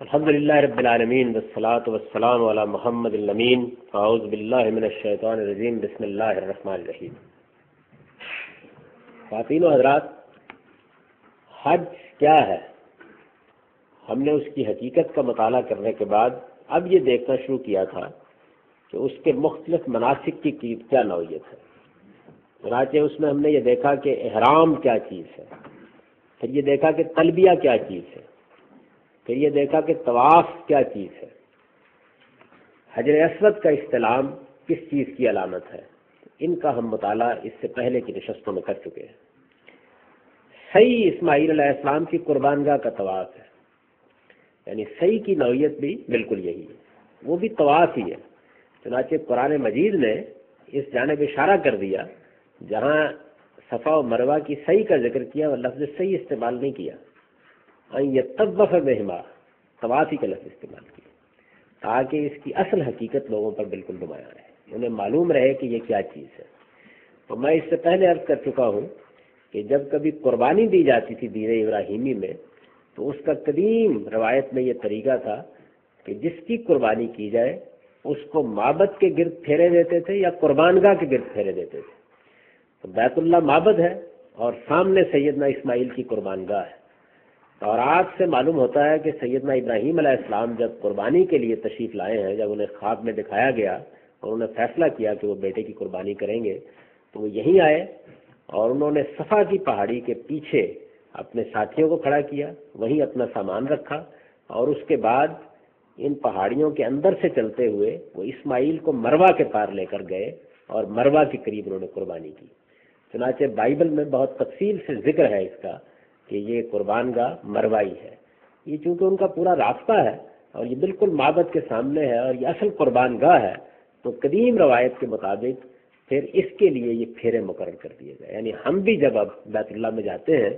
الحمد للہ رب العالمین والصلاة والسلام علی محمد الامین اعوذ باللہ من الشیطان الرجیم بسم اللہ الرحمن الرحیم۔ خواتین و حضرات، حج کیا ہے؟ ہم نے اس کی حقیقت کا مطالعہ کرنے کے بعد اب یہ دیکھنا شروع کیا تھا کہ اس کے مختلف مناسک کی کیا نوعیت ہے۔ چنانچہ اس میں ہم نے یہ دیکھا کہ احرام کیا چیز ہے، پھر یہ دیکھا کہ تلبیہ کیا چیز ہے، پھر یہ دیکھا کہ طواف کیا چیز ہے، حجر اسود کا استلام کس چیز کی علامت ہے۔ ان کا ہم مطالعہ اس سے پہلے کی نشستوں میں کر چکے ہیں۔ صحیح اسماعیل علیہ السلام کی قربانگاہ کا طواف ہے، یعنی صحیح کی نوعیت بھی بالکل یہی ہے، وہ بھی طواف ہی ہے۔ چنانچہ قرآن مجید نے اس جانب اشارہ کر دیا، جہاں صفا و مروہ کی صحیح کا ذکر کیا اور لفظ صحیح استعمال نہیں کیا، یطوف بہما، طوافی کا لفظ استعمال کیا، تاکہ اس کی اصل حقیقت لوگوں پر بالکل نمایاں رہے، انہیں معلوم رہے کہ یہ کیا چیز ہے۔ تو میں اس سے پہلے عرض کر چکا ہوں کہ جب کبھی قربانی دی جاتی تھی دین ابراہیمی میں، تو اس کا قدیم روایت میں یہ طریقہ تھا کہ جس کی قربانی کی جائے اس کو معبد کے گرد پھیرے دیتے تھے یا قربانگاہ کے گرد پھیرے دیتے تھے۔ تو بیت اللہ معبد ہے اور سامنے سیدنا اسماعیل کی قربانگاہ ہے۔ اور آج سے معلوم ہوتا ہے کہ سیدنا ابراہیم علیہ السلام جب قربانی کے لیے تشریف لائے ہیں، جب انہیں خواب میں دکھایا گیا اور انہوں نے فیصلہ کیا کہ وہ بیٹے کی قربانی کریں گے، تو وہ یہیں آئے اور انہوں نے صفا کی پہاڑی کے پیچھے اپنے ساتھیوں کو کھڑا کیا، وہیں اپنا سامان رکھا، اور اس کے بعد ان پہاڑیوں کے اندر سے چلتے ہوئے وہ اسماعیل کو مروہ کے پار لے کر گئے اور مروہ کے قریب انہوں نے قربانی کی۔ چنانچہ بائبل میں بہت تفصیل سے ذکر ہے اس کا کہ یہ قربان گاہ مروائی ہے۔ یہ چونکہ ان کا پورا راستہ ہے اور یہ بالکل معبد کے سامنے ہے اور یہ اصل قربان گاہ ہے، تو قدیم روایت کے مطابق پھر اس کے لیے یہ پھیرے مقرر کر دیے گئے۔ یعنی ہم بھی جب اب بیت اللہ میں جاتے ہیں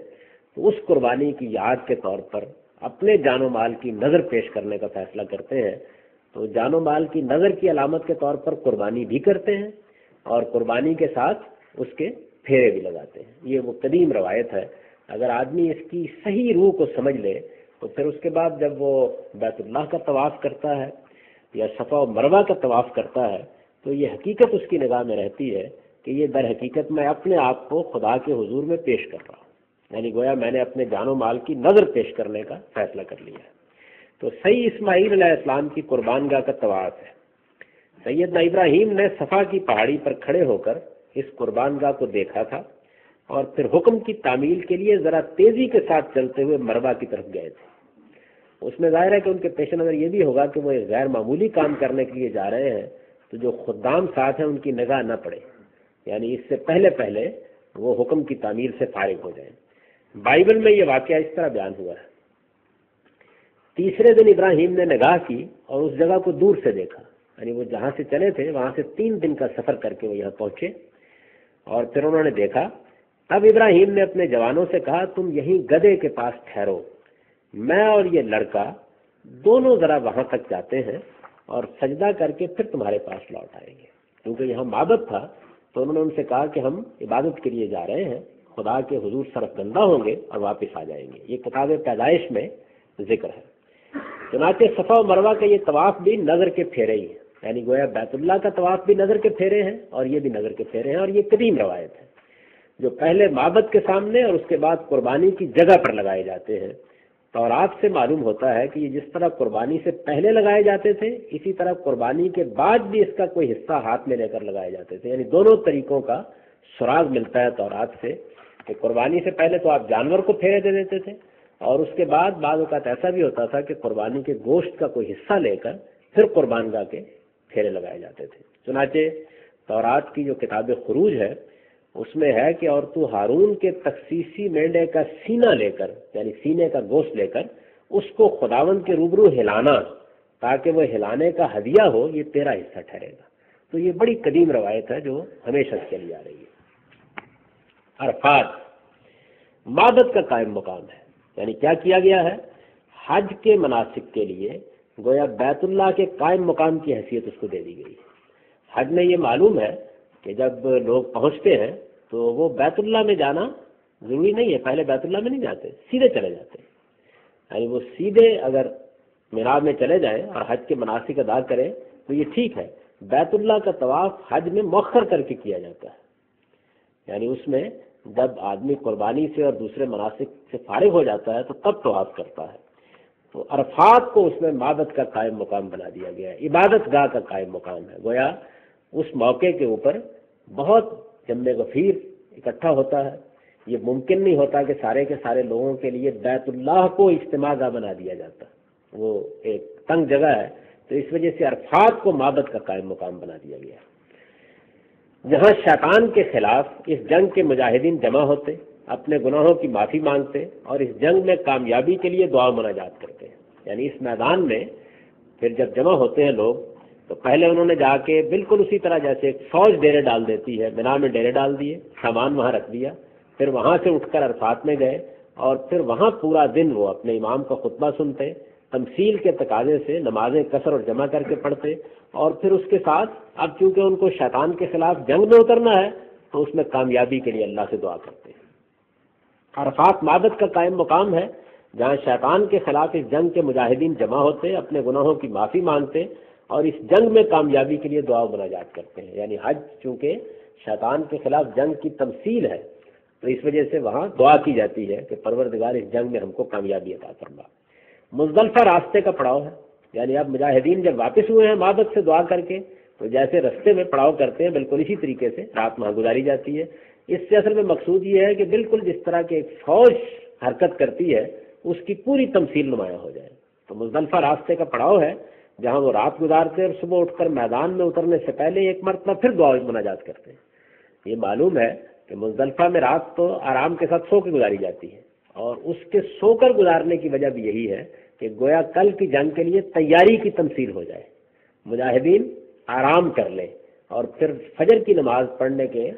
تو اس قربانی کی یاد کے طور پر اپنے جان و مال کی نظر پیش کرنے کا فیصلہ کرتے ہیں، تو جان و مال کی نظر کی علامت کے طور پر قربانی بھی کرتے ہیں اور قربانی کے ساتھ اس کے پھیرے بھی لگاتے ہیں۔ یہ وہ قدیم روایت ہے۔ اگر آدمی اس کی صحیح روح کو سمجھ لے تو پھر اس کے بعد جب وہ بیت اللہ کا طواف کرتا ہے یا صفا و مروہ کا طواف کرتا ہے تو یہ حقیقت اس کی نگاہ میں رہتی ہے کہ یہ در حقیقت میں اپنے آپ کو خدا کے حضور میں پیش کر رہا ہوں، یعنی گویا میں نے اپنے جان و مال کی نظر پیش کرنے کا فیصلہ کر لیا ہے۔ تو صحیح اسماعیل علیہ السلام کی قربانگاہ کا طواف ہے۔ سیدنا ابراہیم نے صفا کی پہاڑی پر کھڑے ہو کر اس قربانگاہ کو دیکھا تھا اور پھر حکم کی تعمیل کے لیے ذرا تیزی کے ساتھ چلتے ہوئے مروہ کی طرف گئے تھے۔ اس میں ظاہر ہے کہ ان کے پیش نظر یہ بھی ہوگا کہ وہ ایک غیر معمولی کام کرنے کے لیے جا رہے ہیں، تو جو خدام ساتھ ہیں ان کی نگاہ نہ پڑے، یعنی اس سے پہلے وہ حکم کی تعمیل سے فارغ ہو جائیں۔ بائبل میں یہ واقعہ اس طرح بیان ہوا ہے۔ تیسرے دن ابراہیم نے نگاہ کی اور اس جگہ کو دور سے دیکھا، یعنی وہ جہاں سے چلے تھے وہاں سے 3 دن کا سفر کر کے وہ یہاں پہنچے، اور پھر انہوں نے دیکھا۔ تب ابراہیم نے اپنے جوانوں سے کہا، تم یہیں گدھے کے پاس ٹھہرو، میں اور یہ لڑکا دونوں ذرا وہاں تک جاتے ہیں اور سجدہ کر کے پھر تمہارے پاس لوٹ آئیں گے۔ کیونکہ یہاں معبد تھا تو انہوں نے ان سے کہا کہ ہم عبادت کے لیے جا رہے ہیں، خدا کے حضور سرف گندہ ہوں گے اور واپس آ جائیں گے۔ یہ کتاب پیدائش میں ذکر ہے۔ چنانچہ صفا و مروہ کا یہ طواف بھی نظر کے پھیرے ہی ہے، یعنی گویا بیت اللہ کا طواف بھی نظر کے پھیرے ہیں اور یہ بھی نظر کے پھیرے ہیں، اور یہ قدیم روایت ہے جو پہلے معبد کے سامنے اور اس کے بعد قربانی کی جگہ پر لگائے جاتے ہیں۔ اور آپ سے معلوم ہوتا ہے کہ یہ جس طرح قربانی سے پہلے لگائے جاتے تھے، اسی طرح قربانی کے بعد بھی اس کا کوئی حصہ ہاتھ میں لے کر لگائے جاتے تھے، یعنی دونوں طریقوں کا سراغ ملتا ہے تورات سے کہ قربانی سے پہلے تو آپ جانور کو پھیرے دے دیتے تھے، اور اس کے بعد بعض اوقات ایسا بھی ہوتا تھا کہ قربانی کے گوشت کا کوئی حصہ لے کر پھر قربان گاہ کے پھیرے لگائے جاتے تھے۔ چنانچہ تورات کی جو کتاب خروج ہے اس میں ہے کہ اور تو ہارون کے تخصیصی مینڈے کا سینہ لے کر، یعنی سینے کا گوشت لے کر اس کو خداوند کے روبرو ہلانا تاکہ وہ ہلانے کا ہدیہ ہو، یہ تیرا حصہ ٹھہرے گا۔ تو یہ بڑی قدیم روایت ہے جو ہمیشہ سے چلی آ رہی ہے۔ عرفات معبد کا قائم مقام ہے، یعنی کیا کیا گیا ہے؟ حج کے مناسک کے لیے گویا بیت اللہ کے قائم مقام کی حیثیت اس کو دے دی گئی ہے۔ حج میں یہ معلوم ہے کہ جب لوگ پہنچتے ہیں تو وہ بیت اللہ میں جانا ضروری نہیں ہے، پہلے بیت اللہ میں نہیں جاتے، سیدھے چلے جاتے ہیں، یعنی وہ سیدھے اگر مینا میں چلے جائیں اور حج کے مناسک ادا کریں تو یہ ٹھیک ہے. بیت اللہ کا طواف حج میں مؤخر کر کے کیا جاتا ہے، یعنی اس میں جب آدمی قربانی سے اور دوسرے مناسک سے فارغ ہو جاتا ہے تو تب طواف کرتا ہے. تو عرفات کو اس میں معبد کا قائم مقام بنا دیا گیا ہے، عبادت گاہ کا قائم مقام ہے. گویا اس موقع کے اوپر بہت جمع غفیر اکٹھا ہوتا ہے. یہ ممکن نہیں ہوتا کہ سارے کے سارے لوگوں کے لیے بیت اللہ کو اجتماع گاہ بنا دیا جاتا، وہ ایک تنگ جگہ ہے. تو اس وجہ سے عرفات کو معبد کا قائم مقام بنا دیا گیا، جہاں شیطان کے خلاف اس جنگ کے مجاہدین جمع ہوتے، اپنے گناہوں کی معافی مانگتے اور اس جنگ میں کامیابی کے لیے دعا مناجات کرتے ہیں. یعنی اس میدان میں پھر جب جمع ہوتے ہیں لوگ تو پہلے انہوں نے جا کے بالکل اسی طرح جیسے ایک فوج ڈیرے ڈال دیتی ہے، مینا میں ڈیرے ڈال دیے، سامان وہاں رکھ دیا، پھر وہاں سے اٹھ کر عرفات میں گئے اور پھر وہاں پورا دن وہ اپنے امام کا خطبہ سنتے، تمثیل کے تقاضے سے نمازیں قصر اور جمع کر کے پڑھتے، اور پھر اس کے ساتھ اب چونکہ ان کو شیطان کے خلاف جنگ میں اترنا ہے تو اس میں کامیابی کے لیے اللہ سے دعا کرتے ہیں. عرفات معبد کا قائم مقام ہے جہاں شیطان کے خلاف اس جنگ کے مجاہدین جمع ہوتے، اپنے گناہوں کی معافی مانگتے اور اس جنگ میں کامیابی کے لیے دعا و مناجات کرتے ہیں. یعنی حج چونکہ شیطان کے خلاف جنگ کی تمثیل ہے تو اس وجہ سے وہاں دعا کی جاتی ہے کہ پروردگار اس جنگ میں ہم کو کامیابی عطا فرما. مزدلفہ راستے کا پڑاؤ ہے، یعنی اب مجاہدین جب واپس ہوئے ہیں معبد سے دعا کر کے تو جیسے رستے میں پڑاؤ کرتے ہیں بالکل اسی طریقے سے رات وہاں گزاری جاتی ہے. اس سے اصل میں مقصود یہ ہے کہ بالکل جس طرح کی ایک فوج حرکت کرتی ہے اس کی پوری تمثیل نمایاں ہو جائے. تو مزدلفہ راستے کا پڑاؤ ہے جہاں وہ رات گزارتے اور صبح اٹھ کر میدان میں اترنے سے پہلے ایک مرتبہ پھر دعا مناجات کرتے ہیں. یہ معلوم ہے کہ مزدلفہ میں رات تو آرام کے ساتھ سو کے گزاری جاتی ہے، اور اس کے سو کر گزارنے کی وجہ بھی یہی ہے کہ گویا کل کی جنگ کے لیے تیاری کی تمثیل ہو جائے، مجاہدین آرام کر لیں اور پھر فجر کی نماز پڑھنے کے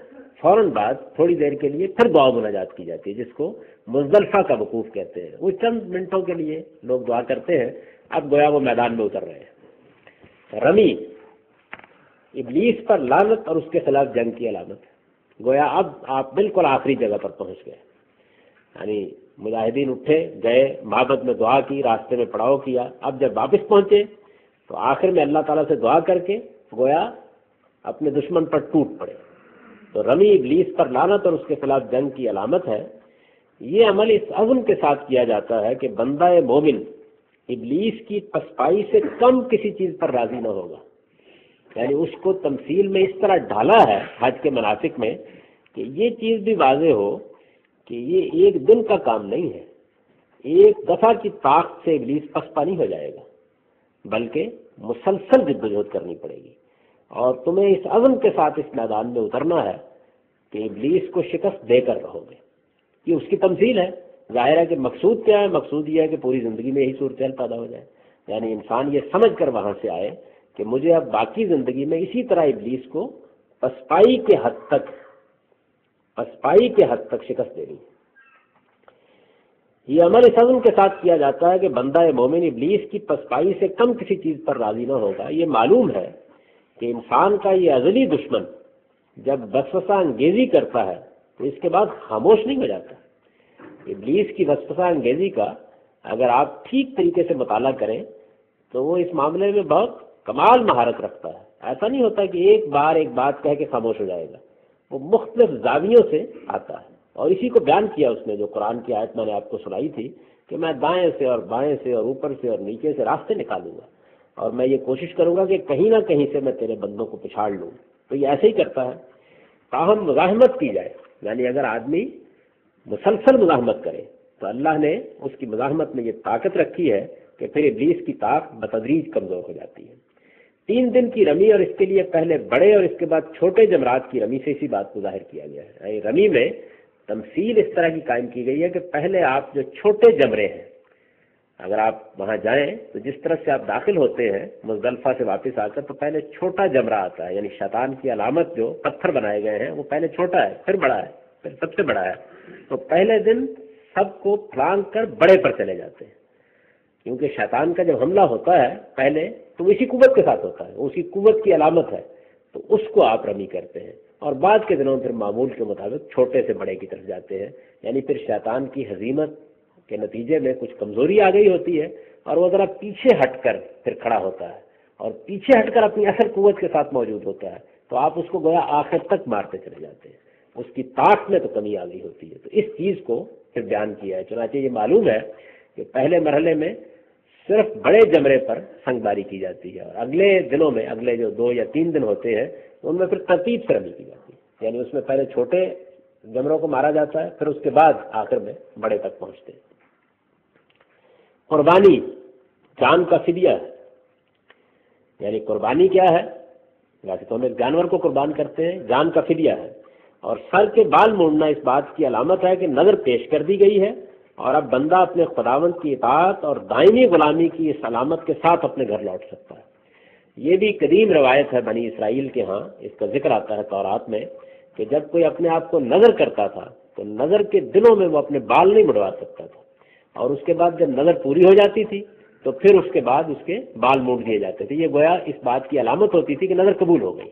فوراً بعد تھوڑی دیر کے لیے پھر دعا مناجات کی جاتی ہے، جس کو مزدلفہ کا وقوف کہتے ہیں. وہ چند منٹوں کے لیے لوگ دعا کرتے ہیں، اب گویا وہ میدان میں اتر رہے ہیں. رمی ابلیس پر لعنت اور اس کے خلاف جنگ کی علامت ہے. گویا اب آپ بالکل آخری جگہ پر پہنچ گئے، یعنی مجاہدین اٹھے گئے معبد میں دعا کی، راستے میں پڑاؤ کیا. اب جب واپس پہنچے تو آخر میں اللہ تعالیٰ سے دعا کر کے گویا اپنے دشمن پر ٹوٹ پڑے. تو رمی ابلیس پر لعنت اور اس کے خلاف جنگ کی علامت ہے. یہ عمل اس عزم کے ساتھ کیا جاتا ہے کہ بندہ مومن ابلیس کی پسپائی سے کم کسی چیز پر راضی نہ ہوگا. یعنی اس کو تمثیل میں اس طرح ڈالا ہے حج کے مناسک میں کہ یہ چیز بھی واضح ہو کہ یہ ایک دن کا کام نہیں ہے، ایک دفعہ کی طاقت سے ابلیس پسپا نہیں ہو جائے گا، بلکہ مسلسل جدوجہد کرنی پڑے گی. اور تمہیں اس عزم کے ساتھ اس میدان میں اترنا ہے کہ ابلیس کو شکست دے کر رہو گے. یہ اس کی تمثیل ہے. ظاہر ہے کہ مقصود کیا ہے؟ مقصود یہ ہے کہ پوری زندگی میں یہی صورتحال پیدا ہو جائے، یعنی انسان یہ سمجھ کر وہاں سے آئے کہ مجھے اب باقی زندگی میں اسی طرح ابلیس کو پسپائی کے حد تک شکست دینی. یہ عمل اس عزم کے ساتھ کیا جاتا ہے کہ بندہ مومن ابلیس کی پسپائی سے کم کسی چیز پر راضی نہ ہوگا. یہ معلوم ہے کہ انسان کا یہ ازلی دشمن جب وسوسہ انگیزی کرتا ہے تو اس کے بعد خاموش نہیں ہو جاتا. ابلیس کی وسوسہ انگیزی کا اگر آپ ٹھیک طریقے سے مطالعہ کریں تو وہ اس معاملے میں بہت کمال مہارت رکھتا ہے. ایسا نہیں ہوتا کہ ایک بار ایک بات کہہ کے خاموش ہو جائے گا، وہ مختلف زاویوں سے آتا ہے. اور اسی کو بیان کیا اس نے جو قرآن کی آیت میں نے آپ کو سنائی تھی کہ میں دائیں سے اور بائیں سے اور اوپر سے اور نیچے سے راستے نکالوں گا اور میں یہ کوشش کروں گا کہ کہیں نہ کہیں سے میں تیرے بندوں کو پچھاڑ لوں. تو یہ ایسے ہی کرتا ہے. تاہم مزاحمت کی جائے، یعنی اگر آدمی مسلسل مزاحمت کرے تو اللہ نے اس کی مزاحمت میں یہ طاقت رکھی ہے کہ پھر ابلیس کی طاقت بتدریج کمزور ہو جاتی ہے. 3 دن کی رمی اور اس کے لیے پہلے بڑے اور اس کے بعد چھوٹے جمرات کی رمی سے اسی بات کو ظاہر کیا گیا ہے. یعنی رمی میں تمثیل اس طرح کی قائم کی گئی ہے کہ پہلے آپ جو چھوٹے جمرے ہیں اگر آپ وہاں جائیں تو جس طرح سے آپ داخل ہوتے ہیں مزدلفہ سے واپس آ کر تو پہلے چھوٹا جمرہ آتا ہے، یعنی شیطان کی علامت جو پتھر بنائے گئے ہیں وہ پہلے چھوٹا ہے پھر بڑا ہے پھر سب سے بڑا ہے. تو پہلے دن سب کو پھلانگ کر بڑے پر چلے جاتے ہیں، کیونکہ شیطان کا جب حملہ ہوتا ہے پہلے تو وہ اسی قوت کے ساتھ ہوتا ہے، اسی قوت کی علامت ہے، تو اس کو آپ رمی کرتے ہیں. اور بعد کے دنوں پھر معمول کے مطابق چھوٹے سے بڑے کی طرف جاتے ہیں، یعنی پھر شیطان کی ہزیمت کہ نتیجے میں کچھ کمزوری آ گئی ہوتی ہے اور وہ ذرا پیچھے ہٹ کر پھر کھڑا ہوتا ہے اور پیچھے ہٹ کر اپنی اصل قوت کے ساتھ موجود ہوتا ہے، تو آپ اس کو گویا آخر تک مارتے چلے جاتے ہیں، اس کی طاقت میں تو کمی آ گئی ہوتی ہے۔ تو اس چیز کو پھر بیان کیا ہے۔ چنانچہ یہ معلوم ہے کہ پہلے مرحلے میں صرف بڑے جمرے پر سنگ باری کی جاتی ہے، اور اگلے دنوں میں، اگلے جو 2 یا 3 دن ہوتے ہیں ان میں پھر ترتیب سے رمی کی جاتی ہے، یعنی اس میں پہلے چھوٹے جمروں کو مارا جاتا ہے، پھر اس کے بعد آخر میں بڑے تک پہنچتے ہیں۔ قربانی جان کا فدیہ ہے، یعنی قربانی کیا ہے؟ ویسے تو ہم ایک جانور کو قربان کرتے ہیں، جان کا فدیہ ہے، اور سر کے بال موڑنا اس بات کی علامت ہے کہ نظر پیش کر دی گئی ہے اور اب بندہ اپنے خداوند کی اطاعت اور دائمی غلامی کی اس علامت کے ساتھ اپنے گھر لوٹ سکتا ہے۔ یہ بھی قدیم روایت ہے بنی اسرائیل کے ہاں، اس کا ذکر آتا ہے تورات میں کہ جب کوئی اپنے آپ کو نظر کرتا تھا تو نظر کے دنوں میں وہ اپنے بال نہیں مڑوا سکتا تھا، اور اس کے بعد جب نظر پوری ہو جاتی تھی تو پھر اس کے بعد اس کے بال موڑ دیے جاتے تھے۔ یہ گویا اس بات کی علامت ہوتی تھی کہ نظر قبول ہو گئی،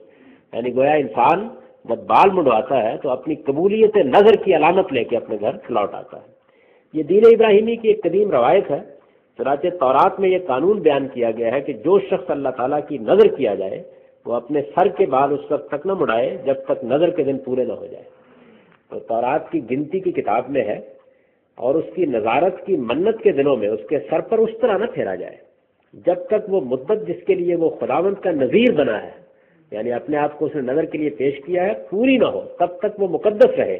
یعنی گویا انسان جب بال منڈواتا ہے تو اپنی قبولیت نظر کی علامت لے کے اپنے گھر لوٹ آتا ہے۔ یہ دین ابراہیمی کی ایک قدیم روایت ہے۔ چنانچہ تورات میں یہ قانون بیان کیا گیا ہے کہ جو شخص اللہ تعالیٰ کی نظر کیا جائے وہ اپنے سر کے بال اس وقت تک نہ مڑائے جب تک نظر کے دن پورے نہ ہو جائے۔ تو تورات کی گنتی کی کتاب میں ہے، اور اس کی نظارت کی منت کے دنوں میں اس کے سر پر اس طرح نہ پھیرا جائے جب تک وہ مدت جس کے لیے وہ خداوند کا نذیر بنا ہے، یعنی اپنے آپ کو اس نے نظر کے لیے پیش کیا ہے، پوری نہ ہو، تب تک وہ مقدس رہے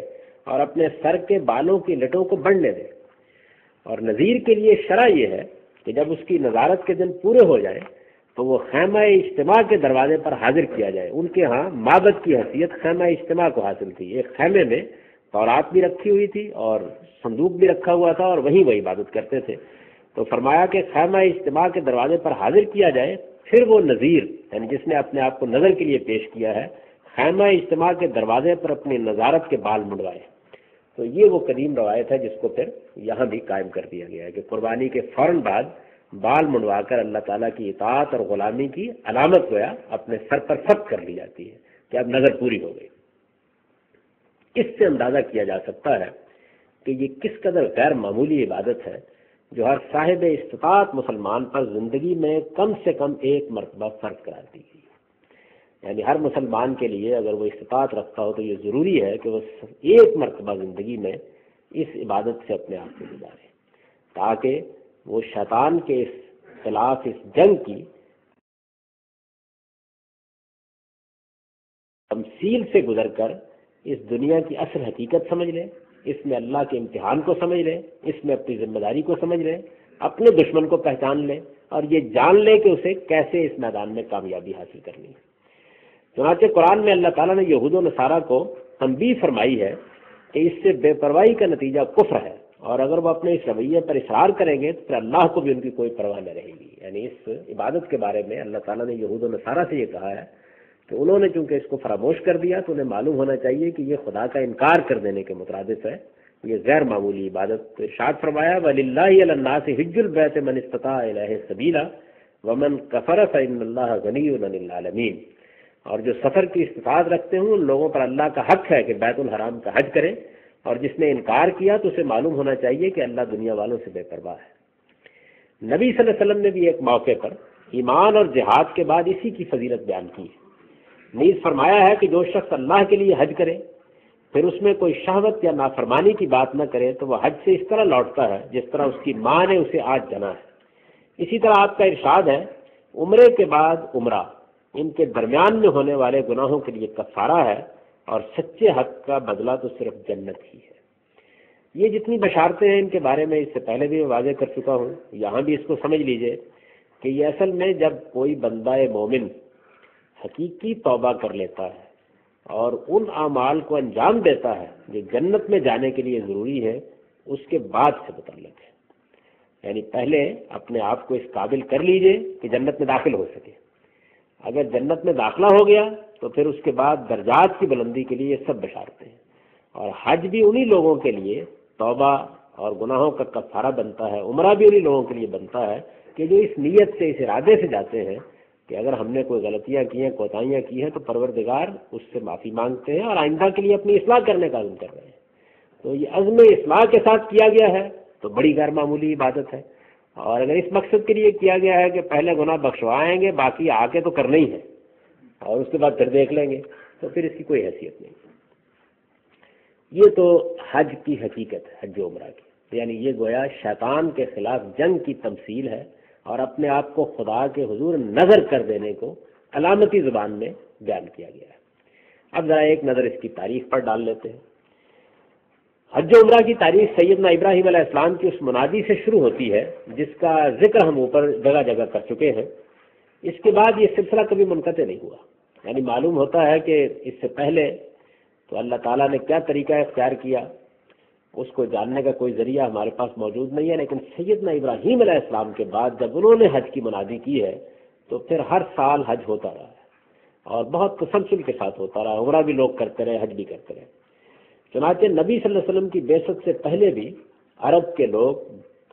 اور اپنے سر کے بالوں کی لٹوں کو بڑھنے دے۔ اور نذیر کے لیے شرع یہ ہے کہ جب اس کی نظارت کے دن پورے ہو جائیں تو وہ خیمہ اجتماع کے دروازے پر حاضر کیا جائے۔ ان کے ہاں معبد کی حیثیت خیمہ اجتماع کو حاصل تھی، ایک خیمے میں تورات بھی رکھی ہوئی تھی اور صندوق بھی رکھا ہوا تھا، اور وہیں وہ عبادت کرتے تھے۔ تو فرمایا کہ خیمہ اجتماع کے دروازے پر حاضر کیا جائے، پھر وہ نذیر یعنی جس نے اپنے آپ کو نظر کے لیے پیش کیا ہے خیمہ اجتماع کے دروازے پر اپنی نظارت کے بال منڈوائے۔ تو یہ وہ قدیم روایت ہے جس کو پھر یہاں بھی قائم کر دیا گیا ہے کہ قربانی کے فوراً بعد بال منڈوا کر اللہ تعالیٰ کی اطاعت اور غلامی کی علامت گویا اپنے سر پر ثبت کر لی جاتی ہے کہ اب نظر پوری ہو گئی۔ اس سے اندازہ کیا جا سکتا ہے کہ یہ کس قدر غیر معمولی عبادت ہے جو ہر صاحب استطاعت مسلمان پر زندگی میں کم سے کم ایک مرتبہ فرض قرار دی گئی ہے۔ یعنی ہر مسلمان کے لیے اگر وہ استطاعت رکھتا ہو تو یہ ضروری ہے کہ وہ ایک مرتبہ زندگی میں اس عبادت سے اپنے آپ کو گزارے، تاکہ وہ شیطان کے اس خلاف اس جنگ کی تمثیل سے گزر کر اس دنیا کی اصل حقیقت سمجھ لے، اس میں اللہ کے امتحان کو سمجھ لے، اس میں اپنی ذمہ داری کو سمجھ لے، اپنے دشمن کو پہچان لے، اور یہ جان لے کہ اسے کیسے اس میدان میں کامیابی حاصل کرنی ہے۔ چنانچہ قرآن میں اللہ تعالیٰ نے یہود و نصارہ کو تنبیہ فرمائی ہے کہ اس سے بے پرواہی کا نتیجہ کفر ہے، اور اگر وہ اپنے اس رویے پر اصرار کریں گے تو پھر اللہ کو بھی ان کی کوئی پرواہ نہ رہے گی۔ یعنی اس عبادت کے بارے میں اللہ تعالیٰ نے یہود و نصارہ سے یہ کہا ہے کہ انہوں نے چونکہ اس کو فراموش کر دیا تو انہیں معلوم ہونا چاہیے کہ یہ خدا کا انکار کر دینے کے مترادف ہے، یہ غیر معمولی عبادت۔ ارشاد فرمایا وَلِلَّهِ عَلَى النَّاسِ حِجُّ الْبَيْتِ مَنِ اسْتَطَاعَ إِلَيْهِ سَبِيلًا وَمَنْ كَفَرَ فَإِنَّ اللَّهَ غَنِيٌّ عَنِ الْعَالَمِينَ۔ اور جو سفر کی استطاعت رکھتے ہوں ان لوگوں پر اللہ کا حق ہے کہ بیت الحرام کا حج کریں، اور جس نے انکار کیا تو اسے معلوم ہونا چاہیے کہ اللہ دنیا والوں سے بے پرواہ ہے۔ نبی صلی اللہ علیہ وسلم نے بھی ایک موقع پر ایمان اور جہاد کے بعد اسی کی فضیلت بیان کی ہے۔ نیز فرمایا ہے کہ جو شخص اللہ کے لیے حج کرے پھر اس میں کوئی شہوت یا نافرمانی کی بات نہ کرے تو وہ حج سے اس طرح لوٹتا ہے جس طرح اس کی ماں نے اسے آج جنا ہے۔ اسی طرح آپ کا ارشاد ہے عمرے کے بعد عمرہ ان کے درمیان میں ہونے والے گناہوں کے لیے کفارہ ہے، اور سچے حق کا بدلہ تو صرف جنت ہی ہے۔ یہ جتنی بشارتیں ہیں ان کے بارے میں اس سے پہلے بھی واضح کر چکا ہوں، یہاں بھی اس کو سمجھ لیجئے کہ یہ اصل میں جب کوئی بندہ مومن حقیقی توبہ کر لیتا ہے اور ان اعمال کو انجام دیتا ہے جو جنت میں جانے کے لیے ضروری ہے، اس کے بعد سے متعلق ہے۔ یعنی پہلے اپنے آپ کو اس قابل کر لیجئے کہ جنت میں داخل ہو سکے۔ اگر جنت میں داخلہ ہو گیا تو پھر اس کے بعد درجات کی بلندی کے لیے یہ سب بشارتیں ہیں، اور حج بھی انہی لوگوں کے لیے توبہ اور گناہوں کا کفارہ بنتا ہے، عمرہ بھی انہی لوگوں کے لیے بنتا ہے کہ جو اس نیت سے، اس ارادے سے جاتے ہیں کہ اگر ہم نے کوئی غلطیاں کی ہیں، کوتاہیاں کی ہیں تو پروردگار اس سے معافی مانگتے ہیں اور آئندہ کے لیے اپنی اصلاح کرنے کا عزم کر رہے ہیں۔ تو یہ عزم اصلاح کے ساتھ کیا گیا ہے تو بڑی غیر معمولی عبادت ہے، اور اگر اس مقصد کے لیے کیا گیا ہے کہ پہلے گناہ بخشوائیں گے، باقی آ کے تو کرنا ہی ہے اور اس کے بعد پھر دیکھ لیں گے، تو پھر اس کی کوئی حیثیت نہیں۔ یہ تو حج کی حقیقت ہے، حج و عمرہ کی، یعنی یہ گویا شیطان کے خلاف جنگ کی تمثیل ہے اور اپنے آپ کو خدا کے حضور نظر کر دینے کو علامتی زبان میں بیان کیا گیا ہے۔ اب ذرا ایک نظر اس کی تاریخ پر ڈال لیتے ہیں۔ حج و عمرہ کی تاریخ سیدنا ابراہیم علیہ السلام کی اس منادی سے شروع ہوتی ہے جس کا ذکر ہم اوپر جگہ جگہ کر چکے ہیں۔ اس کے بعد یہ سلسلہ کبھی منقطع نہیں ہوا، یعنی معلوم ہوتا ہے کہ اس سے پہلے تو اللہ تعالیٰ نے کیا طریقہ اختیار کیا اس کو جاننے کا کوئی ذریعہ ہمارے پاس موجود نہیں ہے، لیکن سیدنا ابراہیم علیہ السلام کے بعد جب انہوں نے حج کی منادی کی ہے تو پھر ہر سال حج ہوتا رہا ہے اور بہت تسلسل کے ساتھ ہوتا رہا، عمرہ بھی لوگ کرتے رہے، حج بھی کرتے رہے۔ چنانچہ نبی صلی اللہ علیہ وسلم کی بعثت سے پہلے بھی عرب کے لوگ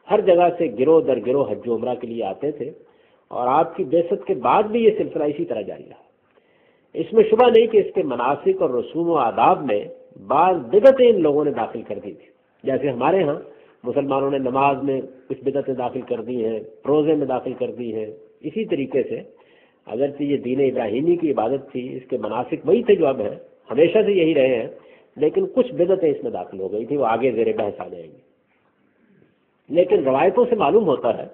ہر جگہ سے گروہ در گروہ حج و عمرہ کے لیے آتے تھے، اور آپ کی بعثت کے بعد بھی یہ سلسلہ اسی طرح جاری رہا۔ اس میں شبہ نہیں کہ اس کے مناسک اور رسوم و آداب میں بعض بدعتیں ان لوگوں نے داخل کر دی تھی، جیسے ہمارے ہاں مسلمانوں نے نماز میں کچھ بدعتیں داخل کر دی ہیں، روزے میں داخل کر دی ہیں۔ اسی طریقے سے اگرچہ یہ دین ابراہیمی کی عبادت تھی، اس کے مناسک وہی تھے جو اب ہیں، ہمیشہ سے یہی رہے ہیں، لیکن کچھ بدعتیں اس میں داخل ہو گئی تھی، وہ آگے زیر بحث آ جائیں گی۔ لیکن روایتوں سے معلوم ہوتا ہے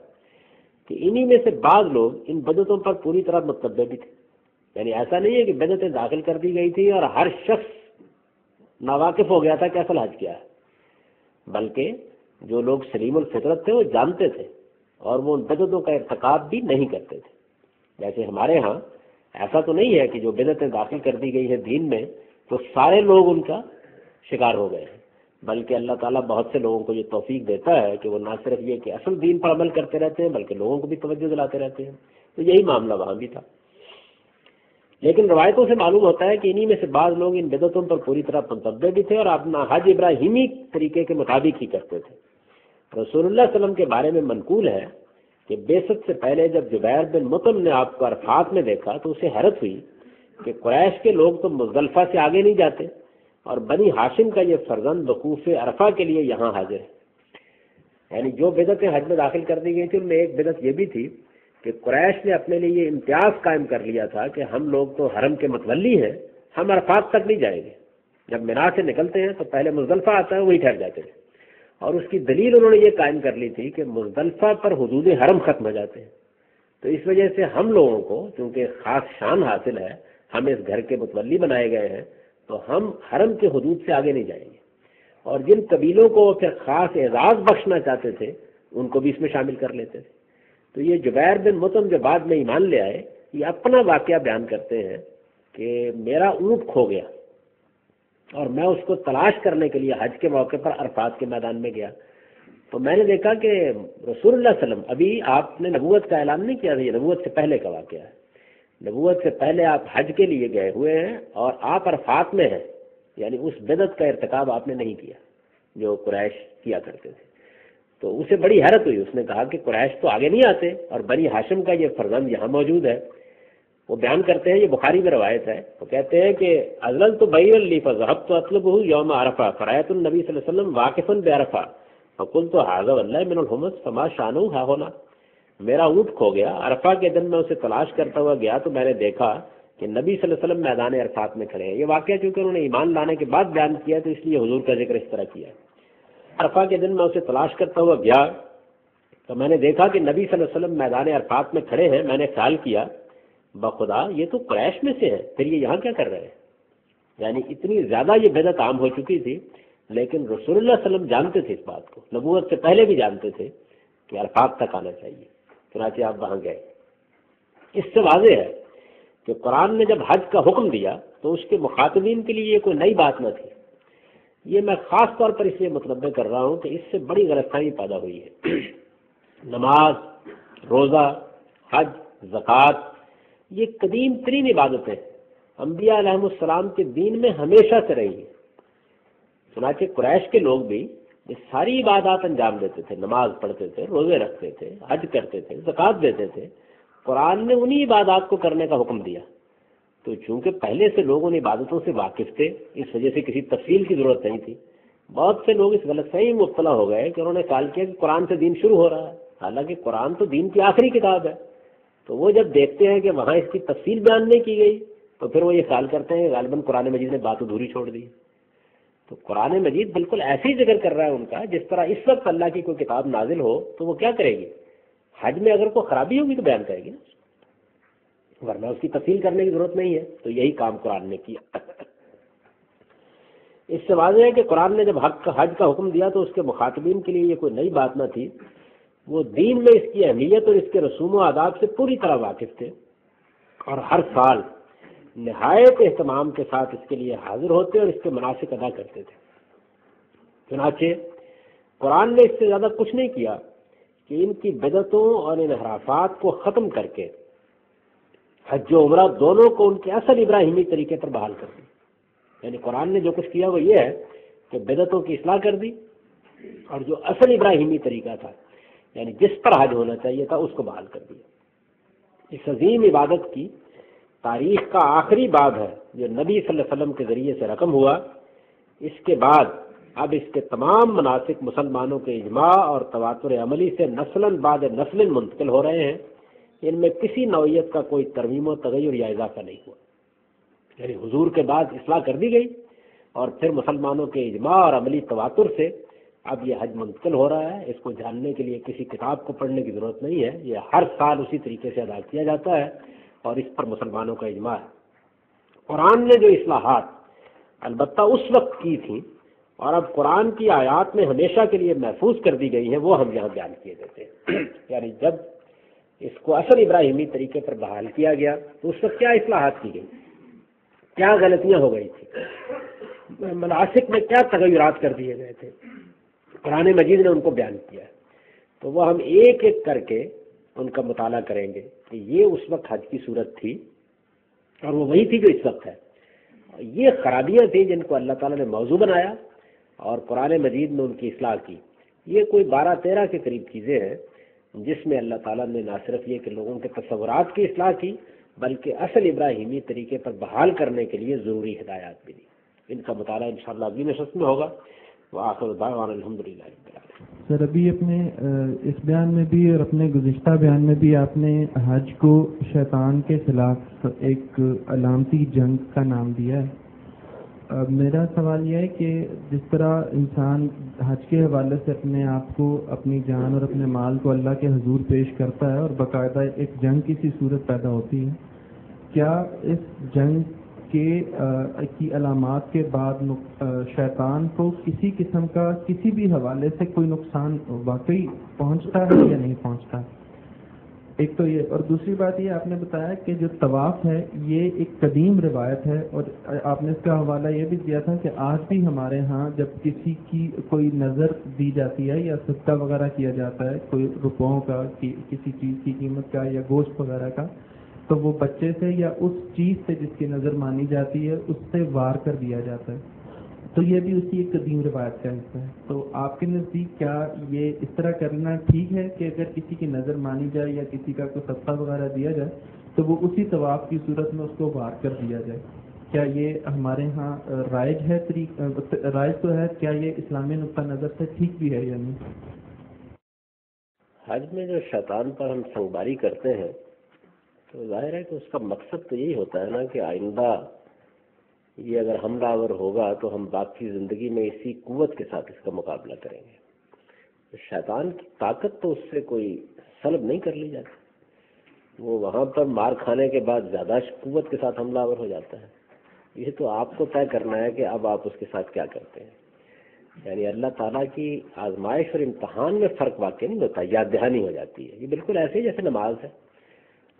کہ انہی میں سے بعض لوگ ان بدعتوں پر پوری طرح متبع بھی تھے، یعنی ایسا نہیں ہے کہ بدعتیں داخل کر دی گئی تھی اور ہر شخص ناواقف ہو گیا تھا کہ اصل حج کیا ہے، بلکہ جو لوگ سلیم الفطرت تھے وہ جانتے تھے اور وہ ان بدعتوں کا ارتکاب بھی نہیں کرتے تھے۔ جیسے ہمارے ہاں ایسا تو نہیں ہے کہ جو بدعتیں داخل کر دی گئی ہیں دین میں تو سارے لوگ ان کا شکار ہو گئے ہیں، بلکہ اللہ تعالیٰ بہت سے لوگوں کو یہ توفیق دیتا ہے کہ وہ نہ صرف یہ کہ اصل دین پر عمل کرتے رہتے ہیں بلکہ لوگوں کو بھی توجہ دلاتے رہتے ہیں، تو یہی معاملہ وہاں بھی تھا۔ لیکن روایتوں سے معلوم ہوتا ہے کہ انہی میں سے بعض لوگ ان بدعتوں پر پوری طرح متبع بھی تھے اور اپنا حج ابراہیمی طریقے کے مطابق ہی کرتے تھے۔ رسول اللہ صلی اللہ علیہ وسلم کے بارے میں منقول ہے کہ بعثت سے پہلے جب جبیر بن مطعم نے آپ کو عرفات میں دیکھا تو اسے حیرت ہوئی کہ قریش کے لوگ تو مزدلفہ سے آگے نہیں جاتے اور بنی ہاشم کا یہ فرزند وقوف عرفہ کے لیے یہاں حاضر ہے۔ یعنی جو بدعتیں حج میں داخل کر دی گئی تھی ان میں ایک بدعت یہ بھی تھی کہ قریش نے اپنے لیے یہ امتیاز قائم کر لیا تھا کہ ہم لوگ تو حرم کے متولی ہیں، ہم عرفات تک نہیں جائیں گے، جب مینا سے نکلتے ہیں تو پہلے مزدلفہ آتا ہے وہی ٹھہر جاتے ہیں، اور اس کی دلیل انہوں نے یہ قائم کر لی تھی کہ مزدلفہ پر حدود حرم ختم ہو جاتے ہیں، تو اس وجہ سے ہم لوگوں کو چونکہ خاص شان حاصل ہے، ہم اس گھر کے متولی بنائے گئے ہیں، تو ہم حرم کے حدود سے آگے نہیں جائیں گے، اور جن قبیلوں کو پھر خاص اعزاز بخشنا چاہتے تھے ان کو بھی اس میں شامل کر لیتے تھے۔ تو یہ جبیر بن مطعم جو بعد میں ایمان لے آئے، یہ اپنا واقعہ بیان کرتے ہیں کہ میرا اونٹ کھو گیا اور میں اس کو تلاش کرنے کے لیے حج کے موقع پر عرفات کے میدان میں گیا، تو میں نے دیکھا کہ رسول اللہ صلی اللہ علیہ وسلم، ابھی آپ نے نبوت کا اعلان نہیں کیا تھا، یہ نبوت سے پہلے کا واقعہ ہے، نبوت سے پہلے آپ حج کے لیے گئے ہوئے ہیں اور آپ عرفات میں ہیں، یعنی اس بدعت کا ارتکاب آپ نے نہیں کیا جو قریش کیا کرتے تھے۔ تو اسے بڑی حیرت ہوئی، اس نے کہا کہ قریش تو آگے نہیں آتے اور بنی ہاشم کا یہ فرزند یہاں موجود ہے۔ وہ بیان کرتے ہیں، یہ بخاری میں روایت ہے، وہ کہتے ہیں کہ اضللت بعیرا لی فذهبت اطلبه یوم عرفہ فرأیت النبی صلی اللہ علیہ وسلم واقفا بعرفہ فقلت هذا والله من الحمص فما شانه ها هنا۔ میرا اونٹ کھو گیا، عرفہ کے دن میں اسے تلاش کرتا ہوا گیا تو میں نے دیکھا کہ نبی صلی اللہ علیہ وسلم میدان عرفات میں کھڑے ہیں۔ یہ واقعہ چونکہ انہوں نے ایمان لانے کے بعد بیان کیا تو اس لیے حضور کا ذکر اس طرح کیا۔ عرفہ کے دن میں اسے تلاش کرتا ہوا گیا تو میں نے دیکھا کہ نبی صلی اللہ علیہ وسلم میدان عرفات میں کھڑے ہیں۔ میں نے خیال کیا بخدا یہ تو قریش میں سے ہیں، پھر یہ یہاں کیا کر رہے ہیں؟ یعنی اتنی زیادہ یہ بدعت عام ہو چکی تھی، لیکن رسول اللہ صلی اللہ علیہ وسلم جانتے تھے اس بات کو، نبوت سے پہلے بھی جانتے تھے کہ عرفات تک آنا چاہیے، چنانچہ آپ وہاں گئے۔ اس سے واضح ہے کہ قرآن نے جب حج کا حکم دیا تو اس کے مخاطبین کے لیے یہ کوئی نئی بات نہ تھی۔ یہ میں خاص طور پر اس لیے متنبع کر رہا ہوں کہ اس سے بڑی غلط فہمی پیدا ہوئی ہے۔ نماز، روزہ، حج، زکوٰۃ یہ قدیم ترین عبادتیں انبیاء علیہ السلام کے دین میں ہمیشہ سے رہی ہیں۔ چنانچہ قریش کے لوگ بھی یہ ساری عبادات انجام دیتے تھے، نماز پڑھتے تھے، روزے رکھتے تھے، حج کرتے تھے، زکوٰۃ دیتے تھے۔ قرآن نے انہی عبادات کو کرنے کا حکم دیا، تو چونکہ پہلے سے لوگ ان عبادتوں سے واقف تھے اس وجہ سے کسی تفصیل کی ضرورت نہیں تھی، بہت سے لوگ اس غلط فہمی میں مبتلا ہو گئے کہ انہوں نے خیال کیا کہ قرآن سے دین شروع ہو رہا ہے، حالانکہ قرآن تو دین کی آخری کتاب ہے۔ تو وہ جب دیکھتے ہیں کہ وہاں اس کی تفصیل بیان نہیں کی گئی تو پھر وہ یہ خیال کرتے ہیں کہ غالباً قرآن مجید نے بات ادھوری چھوڑ دی۔ تو قرآن مجید بالکل ایسے ہی ذکر کر رہا ہے ان کا جس طرح اس وقت اللہ کی کوئی کتاب نازل ہو تو وہ کیا کرے گی، حج میں اگر کوئی خرابی ہوگی تو بیان کرے گی نا، ورنہ اس کی تفصیل کرنے کی ضرورت نہیں ہے۔ تو یہی کام قرآن نے کیا۔ اس سے واضح ہے کہ قرآن نے جب حج کا حکم دیا تو اس کے مخاطبین کے لیے یہ کوئی نئی بات نہ تھی، وہ دین میں اس کی اہمیت اور اس کے رسوم و آداب سے پوری طرح واقف تھے اور ہر سال نہایت اہتمام کے ساتھ اس کے لیے حاضر ہوتے اور اس کے مناسک ادا کرتے تھے۔ چنانچہ قرآن نے اس سے زیادہ کچھ نہیں کیا کہ ان کی بدعتوں اور انحرافات کو ختم کر کے حج و عمرہ دونوں کو ان کے اصل ابراہیمی طریقے پر بحال کر دی۔ یعنی قرآن نے جو کچھ کیا وہ یہ ہے کہ بدعتوں کی اصلاح کر دی اور جو اصل ابراہیمی طریقہ تھا یعنی جس پر حج ہونا چاہیے تھا اس کو بحال کر دیا۔ اس عظیم عبادت کی تاریخ کا آخری باب ہے جو نبی صلی اللہ علیہ وسلم کے ذریعے سے رقم ہوا۔ اس کے بعد اب اس کے تمام مناسک مسلمانوں کے اجماع اور تواتر عملی سے نسلاً بعد نسل منتقل ہو رہے ہیں، ان میں کسی نوعیت کا کوئی ترمیم و تغیر یا اضافہ نہیں ہوا۔ یعنی حضور کے بعد اصلاح کر دی گئی اور پھر مسلمانوں کے اجماع اور عملی تواتر سے اب یہ حج منتقل ہو رہا ہے۔ اس کو جاننے کے لیے کسی کتاب کو پڑھنے کی ضرورت نہیں ہے، یہ ہر سال اسی طریقے سے ادا کیا جاتا ہے اور اس پر مسلمانوں کا اجماع ہے۔ قرآن نے جو اصلاحات البتہ اس وقت کی تھیں اور اب قرآن کی آیات میں ہمیشہ کے لیے محفوظ کر دی گئی ہیں وہ ہم یہاں بیان کیے دیتے ہیں۔ یعنی جب اس کو اصل ابراہیمی طریقے پر بحال کیا گیا تو اس وقت کیا اصلاحات کی گئی، کیا غلطیاں ہو گئی تھی، مناسک میں کیا تغیرات کر دیے گئے تھے، قرآن مجید نے ان کو بیان کیا ہے۔ تو وہ ہم ایک ایک کر کے ان کا مطالعہ کریں گے کہ یہ اس وقت حج کی صورت تھی اور وہ وہی تھی جو اس وقت ہے۔ یہ خرابیاں تھیں جن کو اللہ تعالیٰ نے موضوع بنایا اور قرآن مجید میں ان کی اصلاح کی۔ یہ کوئی 12-13 کے قریب چیزیں ہیں جس میں اللہ تعالیٰ نے نہ صرف یہ کہ لوگوں کے تصورات کی اصلاح کی بلکہ اصل ابراہیمی طریقے پر بحال کرنے کے لیے ضروری ہدایات بھی دی۔ ان کا مطالعہ انشاءاللہ اگلی نشست میں ہوگا۔ وآخر دعوانا الحمدللہ رب العالمین۔ سر ابھی اپنے اس بیان میں بھی اور اپنے گزشتہ بیان میں بھی آپ نے حج کو شیطان کے خلاف ایک علامتی جنگ کا نام دیا ہے۔ میرا سوال یہ ہے کہ جس طرح انسان حج کے حوالے سے اپنے آپ کو، اپنی جان اور اپنے مال کو اللہ کے حضور پیش کرتا ہے اور باقاعدہ ایک جنگ کی سی صورت پیدا ہوتی ہے، کیا اس جنگ کی علامات کے بعد شیطان کو کسی قسم کا کسی بھی حوالے سے کوئی نقصان واقعی پہنچتا ہے یا نہیں پہنچتا؟ ایک تو یہ، اور دوسری بات یہ آپ نے بتایا کہ جو طواف ہے یہ ایک قدیم روایت ہے اور آپ نے اس کا حوالہ یہ بھی دیا تھا کہ آج بھی ہمارے ہاں جب کسی کی کوئی نظر دی جاتی ہے یا صدقہ وغیرہ کیا جاتا ہے کوئی روپوں کا، کسی چیز کی قیمت کا یا گوشت وغیرہ کا، تو وہ بچے سے یا اس چیز سے جس کی نظر مانی جاتی ہے اس سے وار کر دیا جاتا ہے۔ تو یہ بھی اسی ایک قدیم روایت کا حصہ ہے۔ تو آپ کے نزدیک کیا یہ اس طرح کرنا ٹھیک ہے کہ اگر کسی کی نظر مانی جائے یا کسی کا کوئی صدقہ وغیرہ دیا جائے تو وہ اسی طواف کی صورت میں اس کو وار کر دیا جائے؟ کیا یہ ہمارے ہاں رائج ہے؟ رائج تو ہے، کیا یہ اسلامی نقطہ نظر سے ٹھیک بھی ہے یا نہیں؟ حج میں جو شیطان پر ہم سنگباری کرتے ہیں تو ظاہر ہے کہ اس کا مقصد تو یہی ہوتا ہے نا کہ آئندہ یہ اگر حملہ آور ہوگا تو ہم باقی زندگی میں اسی قوت کے ساتھ اس کا مقابلہ کریں گے۔ شیطان کی طاقت تو اس سے کوئی سلب نہیں کر لی جاتی، وہ وہاں پر مار کھانے کے بعد زیادہ قوت کے ساتھ حملہ آور ہو جاتا ہے۔ یہ تو آپ کو طے کرنا ہے کہ اب آپ اس کے ساتھ کیا کرتے ہیں۔ یعنی اللہ تعالیٰ کی آزمائش اور امتحان میں فرق واقع نہیں ہوتا، یاد دہانی ہو جاتی ہے۔ یہ بالکل ایسے ہی جیسے نماز ہے۔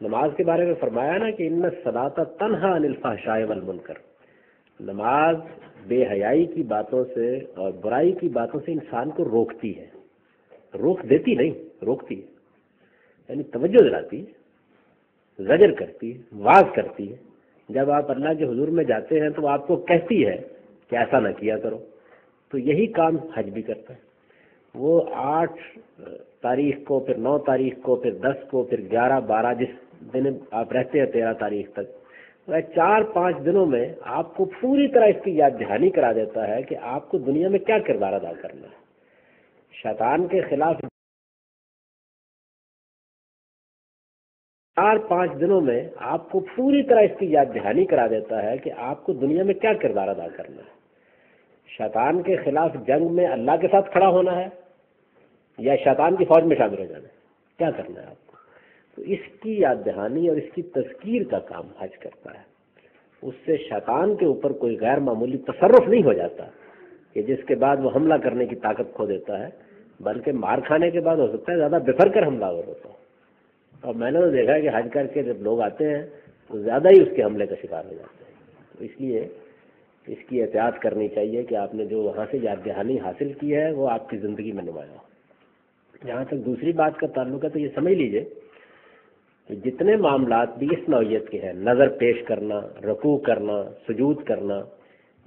نماز کے بارے میں فرمایا نا کہ ان الصلاۃ تنہی عن الفحشاء والمنکر، نماز بے حیائی کی باتوں سے اور برائی کی باتوں سے انسان کو روکتی ہے، روک دیتی نہیں، روکتی ہے، یعنی توجہ دلاتی ہے، زجر کرتی ہے، واعظ کرتی ہے۔ جب آپ اللہ کے حضور میں جاتے ہیں تو آپ کو کہتی ہے کہ ایسا نہ کیا کرو، تو یہی کام حج بھی کرتا ہے۔ وہ 8 تاریخ کو، پھر 9 تاریخ کو، پھر 10 کو، پھر 11 12 جس دن آپ رہتے ہیں 13 تاریخ تک، 4-5 دنوں میں آپ کو پوری طرح اس کی یاد دہانی کرا دیتا ہے کہ آپ کو دنیا میں کیا کردار ادا کرنا ہے. شیطان کے خلاف 4-5 دنوں میں آپ کو پوری طرح اس کی یاد دہانی کرا دیتا ہے کہ آپ کو دنیا میں کیا کردار ادا کرنا ہے. شیطان کے خلاف جنگ میں اللہ کے ساتھ کھڑا ہونا ہے یا شیطان کی فوج میں شامل ہو جانا ہے، کیا کرنا ہے آپ کو. تو اس کی یاد دہانی اور اس کی تذکیر کا کام حج کرتا ہے. اس سے شیطان کے اوپر کوئی غیر معمولی تصرف نہیں ہو جاتا کہ جس کے بعد وہ حملہ کرنے کی طاقت کھو دیتا ہے، بلکہ مار کھانے کے بعد ہو سکتا ہے زیادہ بفر کر حملہ ہوتا ہے. اور میں نے تو دیکھا ہے کہ حج کر کے جب لوگ آتے ہیں تو زیادہ ہی اس کے حملے کا شکار ہو جاتے ہیں. تو اس لیے اس کی احتیاط کرنی چاہیے کہ آپ نے جو وہاں سے یاد دہانی حاصل کی ہے وہ آپ کی زندگی میں نمایاں ہو. جہاں تک دوسری بات کا تعلق ہے تو یہ سمجھ لیجئے کہ جتنے معاملات بھی اس نوعیت کے ہیں، نظر پیش کرنا، رکوع کرنا، سجود کرنا،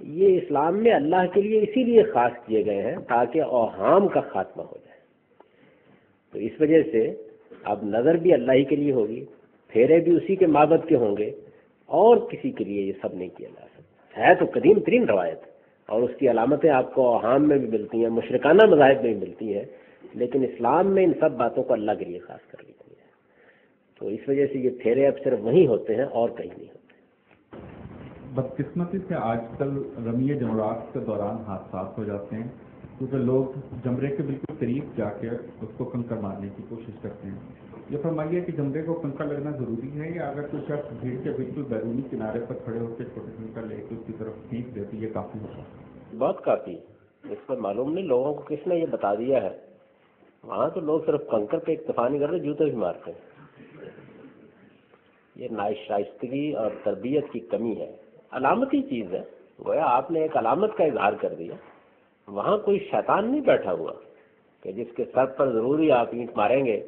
یہ اسلام میں اللہ کے لیے اسی لیے خاص کیے گئے ہیں تاکہ اوہام کا خاتمہ ہو جائے. تو اس وجہ سے اب نظر بھی اللہ ہی کے لیے ہوگی، پھیرے بھی اسی کے معبد کے ہوں گے، اور کسی کے لیے یہ سب نہیں کیا جا سکتا. ہے تو قدیم ترین روایت اور اس کی علامتیں آپ کو اوہام میں بھی ملتی ہیں، مشرکانہ مذاہب میں بھی ملتی ہیں، لیکن اسلام میں ان سب باتوں کو اللہ کے لیے خاص کر لی گئی ہے. تو اس وجہ سے یہ پھیرے اب صرف وہیں ہوتے ہیں اور کہیں نہیں ہوتے. بدقسمتی سے آج کل رمی جمرات کے دوران حادثات ہو جاتے ہیں کیونکہ لوگ جمرے کے بالکل قریب جا کے اس کو کنکر مارنے کی کوشش کرتے ہیں. یہ فرمائیے کہ جمرے کو کنکر لگنا ضروری ہے یا اگر کوئی شخص بھیڑ کے بالکل بیرونی کنارے پر کھڑے ہو کے چھوٹے کنکر لے کے اس کی طرف پھینک دے تو یہ کافی ہوگا؟ بہت کافی. اس پر معلوم نہیں لوگوں کو کس نے یہ بتا دیا ہے. وہاں تو لوگ صرف کنکر پہ اکتفا نہیں کرتے، جوتے بھی مارتے ہیں. یہ ناشائستگی اور تربیت کی کمی ہے. علامتی چیز ہے، گویا آپ نے ایک علامت کا اظہار کر دیا. وہاں کوئی شیطان نہیں بیٹھا ہوا کہ جس کے سر پر ضروری آپ اینٹ ماریں گے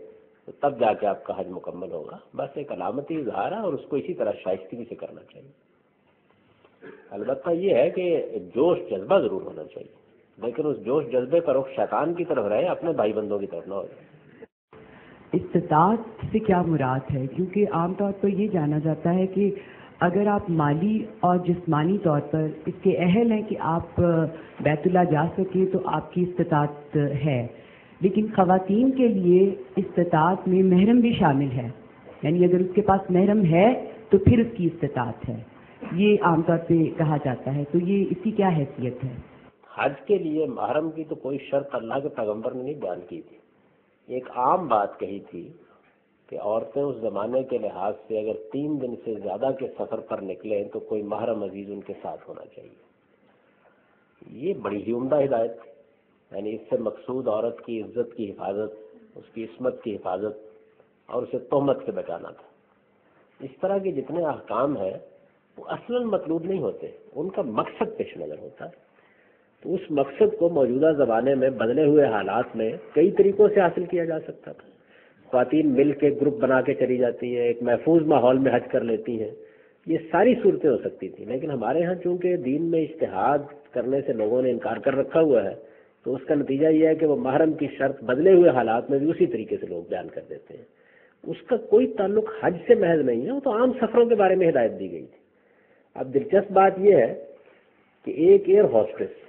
تو تب جا کے آپ کا حج مکمل ہوگا. بس ایک علامتی اظہار ہے اور اس کو اسی طرح شائستگی سے کرنا چاہیے. البتہ یہ ہے کہ جوش جذبہ ضرور ہونا چاہیے، لیکن اس جوش جذبے کا رخ شیطان کی طرف رہے، اپنے بھائی بندوں کی طرف نہ ہو جائے. استطاعت سے کیا مراد ہے؟ کیونکہ عام طور پر یہ جانا جاتا ہے کہ اگر آپ مالی اور جسمانی طور پر اس کے اہل ہیں کہ آپ بیت اللہ جا سکیں تو آپ کی استطاعت ہے، لیکن خواتین کے لیے استطاعت میں محرم بھی شامل ہے. یعنی اگر اس کے پاس محرم ہے تو پھر اس کی استطاعت ہے، یہ عام طور پہ کہا جاتا ہے. تو یہ اس کی کیا حیثیت ہے؟ حج کے لیے محرم کی تو کوئی شرط اللہ کے پیغمبر نے نہیں بیان کی تھی. ایک عام بات کہی تھی کہ عورتیں اس زمانے کے لحاظ سے اگر 3 دن سے زیادہ کے سفر پر نکلیں تو کوئی محرم عزیز ان کے ساتھ ہونا چاہیے. یہ بڑی ہی عمدہ ہدایت تھی. یعنی اس سے مقصود عورت کی عزت کی حفاظت، اس کی عصمت کی حفاظت اور اسے تہمت سے بچانا تھا. اس طرح کے جتنے احکام ہیں وہ اصلاً مطلوب نہیں ہوتے، ان کا مقصد پیش نظر ہوتا ہے. تو اس مقصد کو موجودہ زمانے میں بدلے ہوئے حالات میں کئی طریقوں سے حاصل کیا جا سکتا تھا. خواتین مل کے گروپ بنا کے چلی جاتی ہیں، ایک محفوظ ماحول میں حج کر لیتی ہیں. یہ ساری صورتیں ہو سکتی تھیں، لیکن ہمارے ہاں چونکہ دین میں اجتہاد کرنے سے لوگوں نے انکار کر رکھا ہوا ہے تو اس کا نتیجہ یہ ہے کہ وہ محرم کی شرط بدلے ہوئے حالات میں بھی اسی طریقے سے لوگ بیان کر دیتے ہیں. اس کا کوئی تعلق حج سے محض نہیں ہے، وہ تو عام سفروں کے بارے میں ہدایت دی گئی تھی. اب دلچسپ بات یہ ہے کہ ایک ایئر ہوسٹس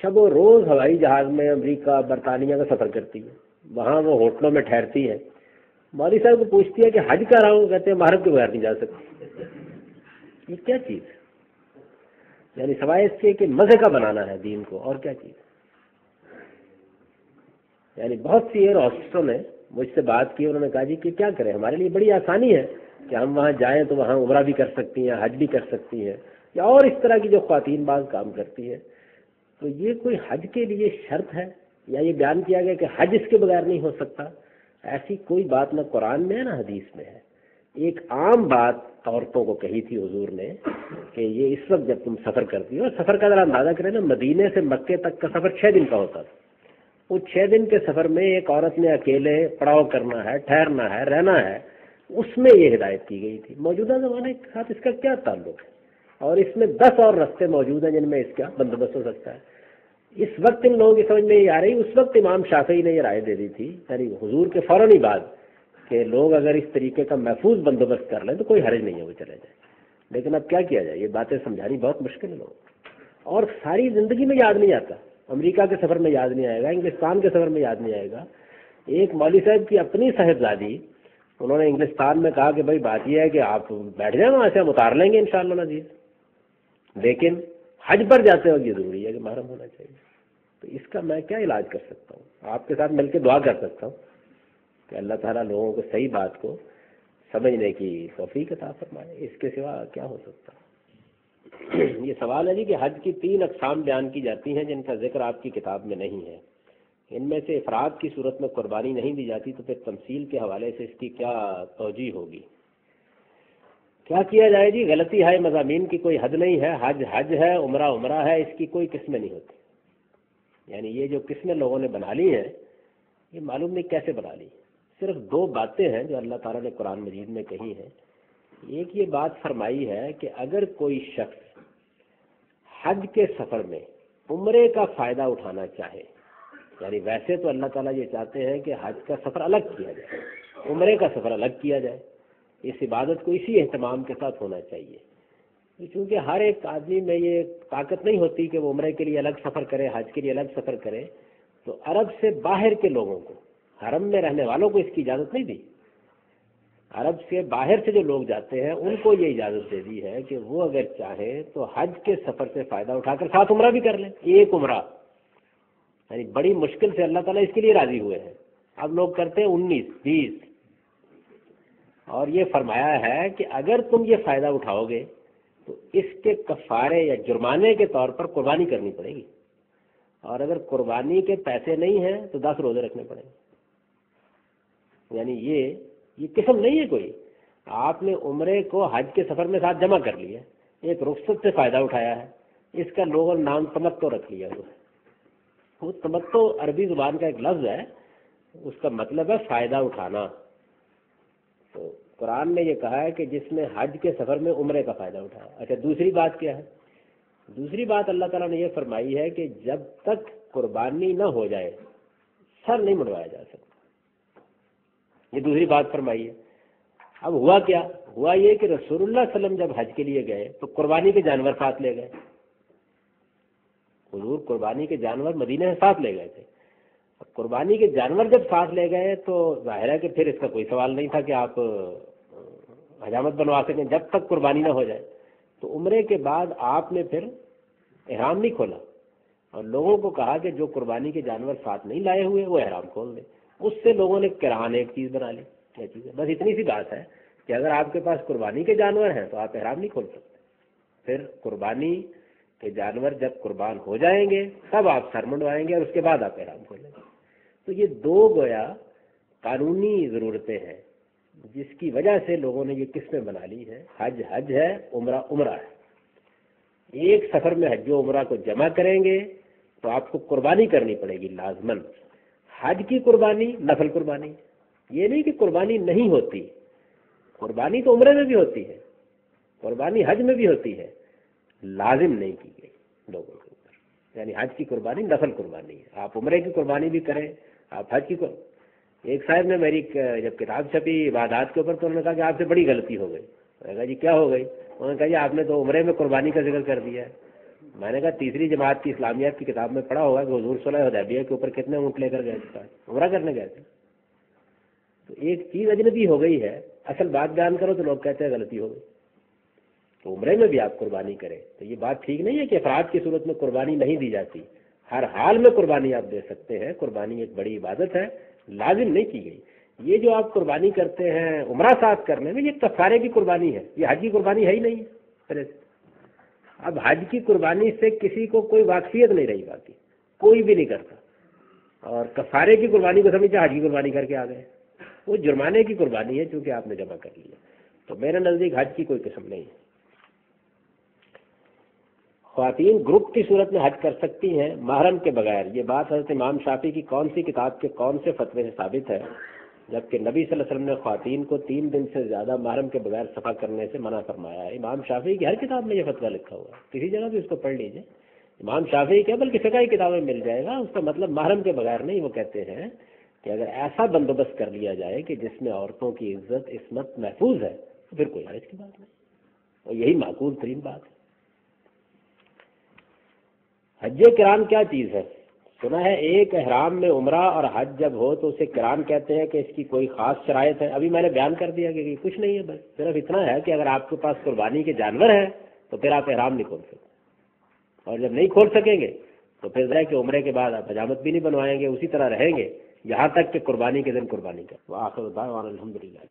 شب و روز ہوائی جہاز میں امریکہ برطانیہ کا سفر کرتی ہے، وہاں وہ ہوٹلوں میں ٹھہرتی ہے. مولوی صاحب کو پوچھتی ہے کہ حج کر رہا ہوں، کہتے ہیں محرم کے بغیر نہیں جا سکتی. یہ کیا چیز ہے؟ یعنی سوائے اس سے کہ مزے کا بنانا ہے دین کو، اور کیا چیز ہے؟ یعنی بہت سی ایئر ہوسٹسوں نے مجھ سے بات کی، انہوں نے کہا جی کہ کیا کریں، ہمارے لیے بڑی آسانی ہے کہ ہم وہاں جائیں تو وہاں عمرہ بھی کر سکتی ہیں، حج بھی کر سکتی ہیں، یا اور اس طرح کی جو خواتین بعض کام کرتی ہیں. تو یہ کوئی حج کے لیے شرط ہے یا یہ بیان کیا گیا کہ حج اس کے بغیر نہیں ہو سکتا؟ ایسی کوئی بات نہ قرآن میں ہے نہ حدیث میں ہے. ایک عام بات عورتوں کو کہی تھی حضور نے کہ یہ اس وقت جب تم سفر کرتی ہو، سفر کا ذرا اندازہ کریں نا، مدینے سے مکے تک کا سفر 6 دن کا ہوتا تھا. وہ 6 دن کے سفر میں ایک عورت نے اکیلے پڑاؤ کرنا ہے، ٹھہرنا ہے، رہنا ہے. اس میں یہ ہدایت کی گئی تھی. موجودہ زمانے کے ساتھ اس کا کیا تعلق ہے؟ اور اس میں 10 اور رستے موجود ہیں جن میں اس کا بندوبست ہو سکتا ہے. اس وقت ان لوگوں کی سمجھ میں یہ آ رہی، اس وقت امام شافعی نے یہ رائے دے دی تھی، یعنی حضور کے فوراً ہی بعد، کہ لوگ اگر اس طریقے کا محفوظ بندوبست کر لیں تو کوئی حرج نہیں ہے وہ چلے جائیں. لیکن اب کیا کیا جائے، یہ باتیں سمجھانی بہت مشکل ہے لوگوں کو، اور ساری زندگی میں یاد نہیں آتا، امریکہ کے سفر میں یاد نہیں آئے گا، انگلستان کے سفر میں یاد نہیں آئے گا۔ ایک مولوی صاحب کی اپنی صاحبزادی، انہوں نے انگلستان میں کہا کہ بھائی بات یہ ہے کہ آپ بیٹھ جائیں وہاں سے، ہم اتار لیں گے انشاءاللہ العزیز، لیکن حج پر جاتے وقت یہ ضروری ہے کہ محرم ہونا چاہیے۔ تو اس کا میں کیا علاج کر سکتا ہوں؟ آپ کے ساتھ مل کے دعا کر سکتا ہوں کہ اللہ تعالیٰ لوگوں کو صحیح بات کو سمجھنے کی توفیق عطا فرمائے، اس کے سوا کیا ہو سکتا ہے؟ یہ سوال ہے جی کہ حج کی 3 اقسام بیان کی جاتی ہیں جن کا ذکر آپ کی کتاب میں نہیں ہے، ان میں سے افراد کی صورت میں قربانی نہیں دی جاتی، تو پھر تمثیل کے حوالے سے اس کی کیا توجیہ ہوگی؟ کیا کیا جائے جی؟ غلطی ہے، مضامین کی کوئی حد نہیں ہے، حج حج ہے، عمرہ عمرہ ہے، اس کی کوئی قسمیں نہیں ہوتی۔ یعنی یہ جو قسمیں لوگوں نے بنا لی ہیں، یہ معلوم نہیں کیسے بنا لی۔ صرف 2 باتیں ہیں جو اللہ تعالیٰ نے قرآن مجید میں کہی ہیں۔ ایک یہ بات فرمائی ہے کہ اگر کوئی شخص حج کے سفر میں عمرے کا فائدہ اٹھانا چاہے، یعنی ویسے تو اللہ تعالیٰ یہ چاہتے ہیں کہ حج کا سفر الگ کیا جائے، عمرے کا سفر الگ کیا جائے، اس عبادت کو اسی اہتمام کے ساتھ ہونا چاہیے، کیونکہ ہر ایک آدمی میں یہ طاقت نہیں ہوتی کہ وہ عمرے کے لیے الگ سفر کرے، حج کے لیے الگ سفر کرے۔ تو عرب سے باہر کے لوگوں کو، حرم میں رہنے والوں کو اس کی اجازت نہیں دی، عرب سے باہر سے جو لوگ جاتے ہیں ان کو یہ اجازت دے دی ہے کہ وہ اگر چاہیں تو حج کے سفر سے فائدہ اٹھا کر ساتھ عمرہ بھی کر لیں، ایک عمرہ۔ یعنی بڑی مشکل سے اللہ تعالیٰ اس کے لیے راضی ہوئے ہیں۔ اب لوگ کرتے ہیں 19 20، اور یہ فرمایا ہے کہ اگر تم یہ فائدہ اٹھاؤ گے تو اس کے کفارے یا جرمانے کے طور پر قربانی کرنی پڑے گی، اور اگر قربانی کے پیسے نہیں ہیں تو 10 روزے رکھنے پڑیں گے۔ یعنی یہ قسم نہیں ہے کوئی، آپ نے عمرے کو حج کے سفر میں ساتھ جمع کر لیا، ایک رخصت سے فائدہ اٹھایا ہے، اس کا لوگوں نے نام تمتع رکھ لیا ہوا ہے۔ وہ تمتع عربی زبان کا ایک لفظ ہے، اس کا مطلب ہے فائدہ اٹھانا۔ تو قرآن نے یہ کہا ہے کہ جس نے حج کے سفر میں عمرے کا فائدہ اٹھایا۔ اچھا، دوسری بات کیا ہے؟ دوسری بات اللہ تعالیٰ نے یہ فرمائی ہے کہ جب تک قربانی نہ ہو جائے سر نہیں مڑوایا جا سکتا، یہ دوسری بات فرمائی ہے۔ اب ہوا کیا؟ ہوا یہ کہ رسول اللہ صلی اللہ علیہ وسلم جب حج کے لیے گئے تو قربانی کے جانور ساتھ لے گئے، حضور قربانی کے جانور مدینہ سے ساتھ لے گئے تھے۔ قربانی کے جانور جب ساتھ لے گئے تو ظاہر ہے کہ پھر اس کا کوئی سوال نہیں تھا کہ آپ حجامت بنوا سکیں جب تک قربانی نہ ہو جائے۔ تو عمرے کے بعد آپ نے پھر احرام نہیں کھولا اور لوگوں کو کہا کہ جو قربانی کے جانور ساتھ نہیں لائے ہوئے وہ احرام کھول دیں۔ اس سے لوگوں نے کران ایک چیز بنا لی۔ کیا چیز ہے؟ بس اتنی سی بات ہے کہ اگر آپ کے پاس قربانی کے جانور ہیں تو آپ احرام نہیں کھول سکتے، پھر قربانی کہ جانور جب قربان ہو جائیں گے تب آپ سر منڈوائیں گے اور اس کے بعد آپ احرام کھولیں گے۔ تو یہ 2 گویا قانونی ضرورتیں ہیں جس کی وجہ سے لوگوں نے یہ قسمیں بنا لی ہیں، حج حج ہے، عمرہ عمرہ ہے۔ ایک سفر میں حج و عمرہ کو جمع کریں گے تو آپ کو قربانی کرنی پڑے گی لازماً۔ حج کی قربانی نفل قربانی، یہ نہیں کہ قربانی نہیں ہوتی، قربانی تو عمرے میں بھی ہوتی ہے، قربانی حج میں بھی ہوتی ہے، لازم نہیں کی گئی لوگوں کے اوپر۔ یعنی حج کی قربانی نفل قربانی ہے، آپ عمرے کی قربانی بھی کریں، آپ حج کی ایک صاحب نے میری جب کتاب چھپی عبادات کے اوپر تو انہوں نے کہا کہ آپ سے بڑی غلطی ہو گئی۔ میں نے کہا جی کیا ہو گئی؟ انہوں نے کہا جی آپ نے تو عمرے میں قربانی کا ذکر کر دیا ہے۔ میں نے کہا تیسری جماعت کی اسلامیات کی کتاب میں پڑھا ہوگا کہ حضور صلح حدیبیہ کے اوپر کتنے اونٹ لے کر گئے تھے، عمرہ کرنے گئے تھے۔ تو ایک چیز اجنبی ہو گئی ہے، اصل بات بیان کرو تو لوگ کہتے ہیں غلطی ہو گئی۔ تو عمرے میں بھی آپ قربانی کریں تو یہ بات ٹھیک نہیں ہے کہ افراد کی صورت میں قربانی نہیں دی جاتی، ہر حال میں قربانی آپ دے سکتے ہیں۔ قربانی ایک بڑی عبادت ہے، لازم نہیں کی گئی۔ یہ جو آپ قربانی کرتے ہیں عمرہ ساتھ کرنے میں، یہ کفارے کی قربانی ہے، یہ حج کی قربانی ہے ہی نہیں ہے۔ اب حج کی قربانی سے کسی کو کوئی واقفیت نہیں رہی، باقی کوئی بھی نہیں کرتا، اور کفارے کی قربانی کو سمجھا حج کی قربانی کر کے آ گئے، وہ جرمانے کی قربانی ہے چونکہ آپ نے جمع کر لیا۔ تو میرے نزدیک حج کی کوئی قسم نہیں ہے۔ خواتین گروپ کی صورت میں حج کر سکتی ہیں محرم کے بغیر، یہ بات حضرت امام شافعی کی کون سی کتاب کے کون سے فتوے سے ثابت ہے؟ جبکہ نبی صلی اللہ علیہ وسلم نے خواتین کو 3 دن سے زیادہ محرم کے بغیر سفر کرنے سے منع فرمایا ہے۔ امام شافعی کی ہر کتاب میں یہ فتویٰ لکھا ہوا ہے، کسی جگہ بھی اس کو پڑھ لیجئے، امام شافعی کے بلکہ فقہ کی کتابیں مل جائے گا۔ اس کا مطلب محرم کے بغیر نہیں، وہ کہتے ہیں کہ اگر ایسا بندوبست کر لیا جائے کہ جس میں عورتوں کی عزت عصمت محفوظ ہے تو پھر کوئی حرج کی بات نہیں، اور یہی معقول ترین بات ہے۔ حج کران کیا چیز ہے؟ سنا ہے ایک احرام میں عمرہ اور حج جب ہو تو اسے کران کہتے ہیں کہ اس کی کوئی خاص شرائط ہے۔ ابھی میں نے بیان کر دیا کہ کچھ نہیں ہے، بس صرف اتنا ہے کہ اگر آپ کے پاس قربانی کے جانور ہیں تو پھر آپ احرام نہیں کھول سکتے، اور جب نہیں کھول سکیں گے تو پھر ذرا کہ عمرے کے بعد آپ حجامت بھی نہیں بنوائیں گے، اسی طرح رہیں گے یہاں تک کہ قربانی کے دن قربانی کا۔ وآخر دعوانا الحمدللہ۔